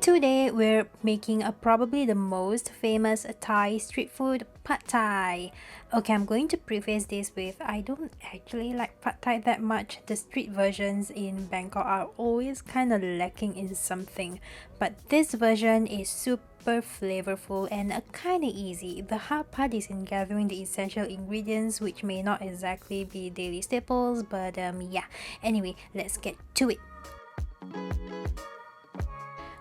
Today we're making probably the most famous Thai street food, Pad Thai. Okay, I'm going to preface this with I don't actually like Pad Thai that much. The street versions in Bangkok are always kind of lacking in something, but this version is super flavorful and kind of easy. The hard part is in gathering the essential ingredients, which may not exactly be daily staples, but yeah. Anyway, let's get to it.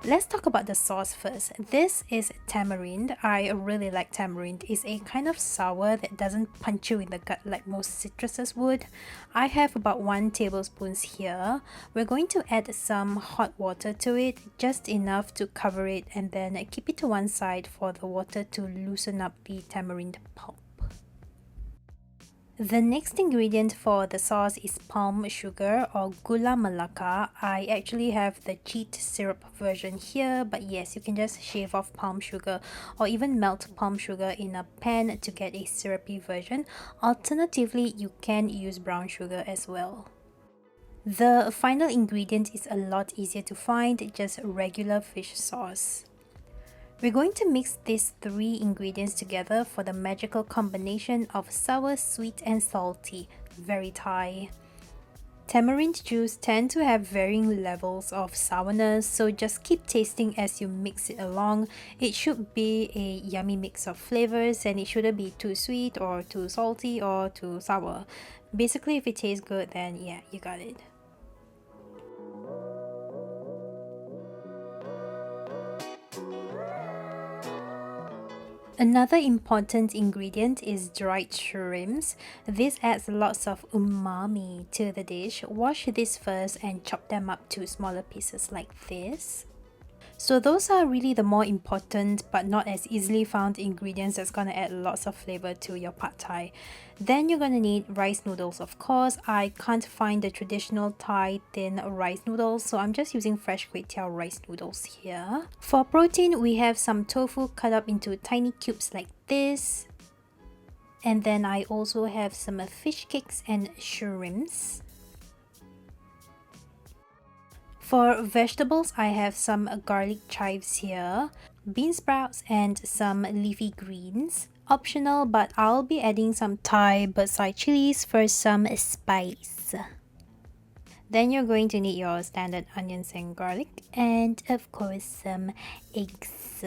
Let's talk about the sauce first. This is tamarind. I really like tamarind. It's a kind of sour that doesn't punch you in the gut like most citruses would. I have about 1 tablespoon here. We're going to add some hot water to it, just enough to cover it, and then keep it to one side for the water to loosen up the tamarind pulp. The next ingredient for the sauce is palm sugar or Gula Malacca. I actually have the cheat syrup version here, but yes, you can just shave off palm sugar or even melt palm sugar in a pan to get a syrupy version. Alternatively, you can use brown sugar as well. The final ingredient is a lot easier to find, just regular fish sauce. We're going to mix these 3 ingredients together for the magical combination of sour, sweet and salty. Very Thai. Tamarind juice tend to have varying levels of sourness, so just keep tasting as you mix it along. It should be a yummy mix of flavors and it shouldn't be too sweet or too salty or too sour. Basically, if it tastes good, then yeah, you got it. Another important ingredient is dried shrimps. This adds lots of umami to the dish. Wash this first and chop them up to smaller pieces like this. So those are really the more important but not as easily found ingredients that's gonna add lots of flavor to your Pad Thai. Then you're gonna need rice noodles, of course. I can't find the traditional Thai thin rice noodles, so I'm just using fresh kway teow rice noodles here. For protein, we have some tofu cut up into tiny cubes like this. And then I also have some fish cakes and shrimps. For vegetables, I have some garlic chives here, bean sprouts and some leafy greens. Optional, but I'll be adding some Thai bird's eye chilies for some spice. Then you're going to need your standard onions and garlic, and of course some eggs.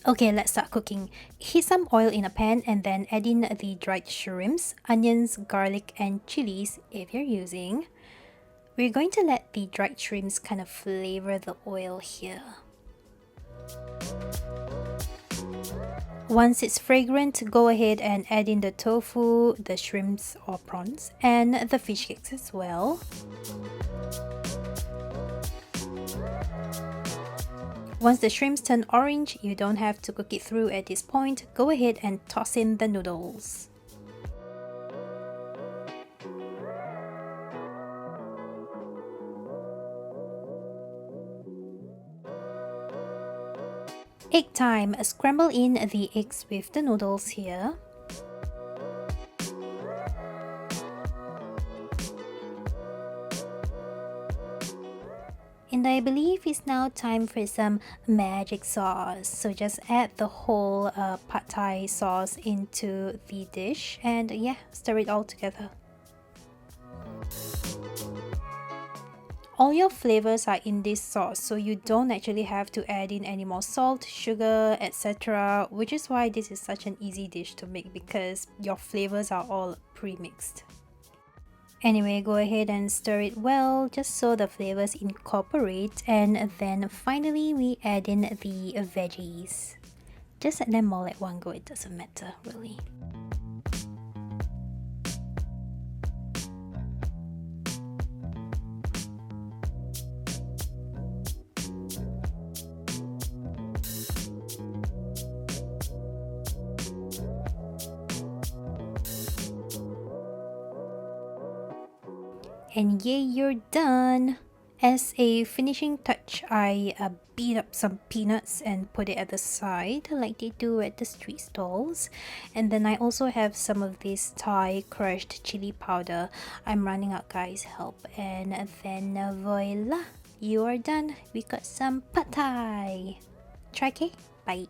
Okay, let's start cooking. Heat some oil in a pan and then add in the dried shrimps, onions, garlic and chilies if you're using. We're going to let the dried shrimps kind of flavor the oil here. Once it's fragrant, go ahead and add in the tofu, the shrimps or prawns, and the fish cakes as well. Once the shrimps turn orange, you don't have to cook it through at this point. Go ahead and toss in the noodles. Egg time. Scramble in the eggs with the noodles here. And I believe it's now time for some magic sauce. So just add the whole Pad Thai sauce into the dish and yeah, stir it all together. All your flavors are in this sauce, so you don't actually have to add in any more salt, sugar, etc. Which is why this is such an easy dish to make because your flavors are all pre-mixed. Anyway, go ahead and stir it well just so the flavors incorporate, and then finally we add in the veggies. Just add them all at one go, it doesn't matter really. And yay, you're done! As a finishing touch, I beat up some peanuts and put it at the side like they do at the street stalls. And then I also have some of this Thai crushed chili powder. I'm running out, guys, help. And then voila! you are done. We got some pad thai. Try, okay? Bye.